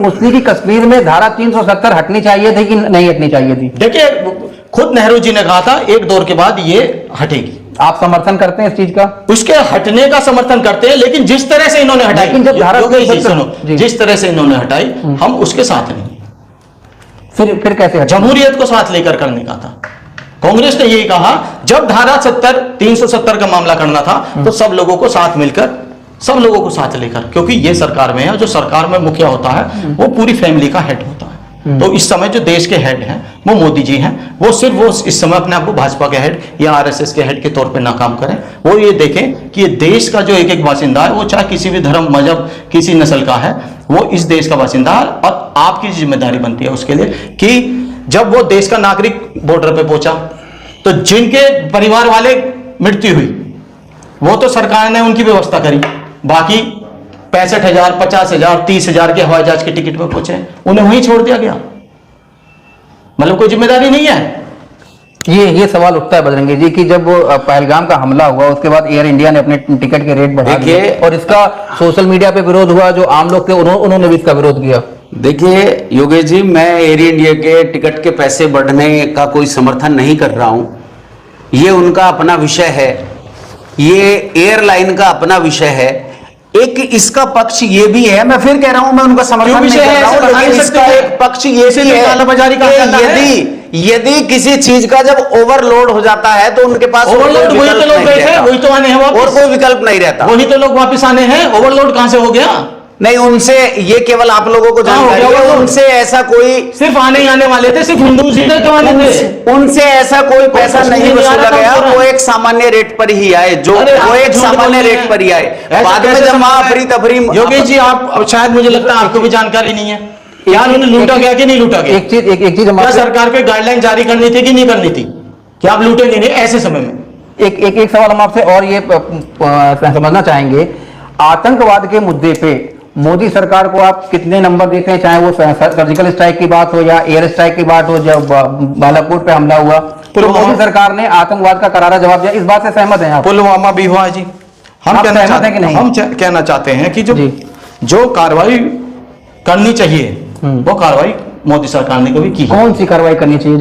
मुस्लिम की कश्मीर में धारा 370 हटनी चाहिए थी कि नहीं हटनी चाहिए थी? देखिए, खुद नेहरू जी ने कहा था एक दौर के बाद ये हटेगी। आप समर्थन करते हैं इस चीज का? उसके हटने का समर्थन करते हैं, लेकिन जिस तरह से इन्होंने हटाई, लेकिन जब धारा सुनो, जिस तरह से इन्होंने हटाई हम उसके साथ नहीं। फिर कैसे? जमहूरियत को साथ लेकर करने का था। कांग्रेस ने यही कहा, जब धारा 370 का मामला करना था तो सब लोगों को साथ मिलकर, सब लोगों को साथ लेकर, क्योंकि ये सरकार में है, जो सरकार में मुखिया होता है वो पूरी फैमिली का हेड होता है। तो इस समय जो देश के हेड हैं वो मोदी जी हैं। वो सिर्फ वो इस समय अपने आप को भाजपा के हेड या आरएसएस के हेड के तौर पे ना काम करें। वो ये देखें कि ये देश का जो एक एक बासिंदा है, वो चाहे किसी भी धर्म, मजहब, किसी नस्ल का है, वो इस देश का बासिंदा है। और आपकी जिम्मेदारी बनती है उसके लिए कि जब वो देश का नागरिक बॉर्डर पे पहुंचा तो जिनके परिवार वाले मृत्यु हुई वो तो सरकार ने उनकी व्यवस्था करी, बाकी 65,000, 50,000, 30,000 के हवाई जहाज के टिकट पे पहुंचे, उन्हें वहीं छोड़ दिया गया। मतलब कोई जिम्मेदारी नहीं है। ये सवाल उठता है बजरंगी जी कि जब पहलगाम का हमला हुआ उसके बाद एयर इंडिया ने अपने टिकट के रेट बढ़ा दिए और इसका सोशल मीडिया पे विरोध हुआ। जो आम लोग थे उन्होंने भी इसका विरोध किया। देखिए योगेश जी, मैं एयर इंडिया के टिकट के पैसे बढ़ने का कोई समर्थन नहीं कर रहा हूं। ये उनका अपना विषय है, ये एयरलाइन का अपना विषय है। एक इसका पक्ष ये भी है, मैं फिर कह रहा हूं मैं उनका समर्थन नहीं कर रहा हूं, लेकिन इसका एक पक्ष ये भी है कालाबाजारी का यदि किसी चीज का जब ओवरलोड हो जाता है तो उनके पास ओवरलोड वही तो लोग गए थे, वही तो आने हैं वापस, और कोई विकल्प नहीं रहता। वही तो लोग वापस आने हैं। ओवरलोड कहां से हो गया? नहीं, उनसे ये केवल आप लोगों को जानकारी है, उनसे ऐसा कोई सिर्फ आने ही आने वाले थे, सिर्फ हिंदू ही तो आने थे। उनसे ऐसा कोई पैसा नहीं वसूला गया। वो एक सामान्य रेट पर ही आए, जो वो एक सामान्य रेट पर ही आए। बाद में जब वहां अफरी तफरी। योगेश जी, आप शायद, मुझे लगता है आपको भी जानकारी नहीं है यार, उन्हें लूटा गया कि नहीं लूटा गया। एक चीज क्या सरकार को गाइडलाइन जारी करनी थी कि नहीं करनी थी? क्या आप लूटेंगे नहीं ऐसे समय में? एक सवाल हम आपसे और ये समझना चाहेंगे, आतंकवाद के मुद्दे पे मोदी सरकार को आप कितने नंबर देते हैं? चाहे वो सर्जिकल स्ट्राइक की बात हो या एयर स्ट्राइक की बात हो, जब बालाकोट पे हमला हुआ तो मोदी सरकार ने आतंकवाद का करारा जवाब दिया। इस बात से सहमत हैं आप? पुलवामा भी हुआ जी, हम कहना चाहते हैं कि जो कार्रवाई करनी चाहिए वो कार्रवाई मोदी सरकार ने कभी की। कौन सी कार्रवाई करनी चाहिए?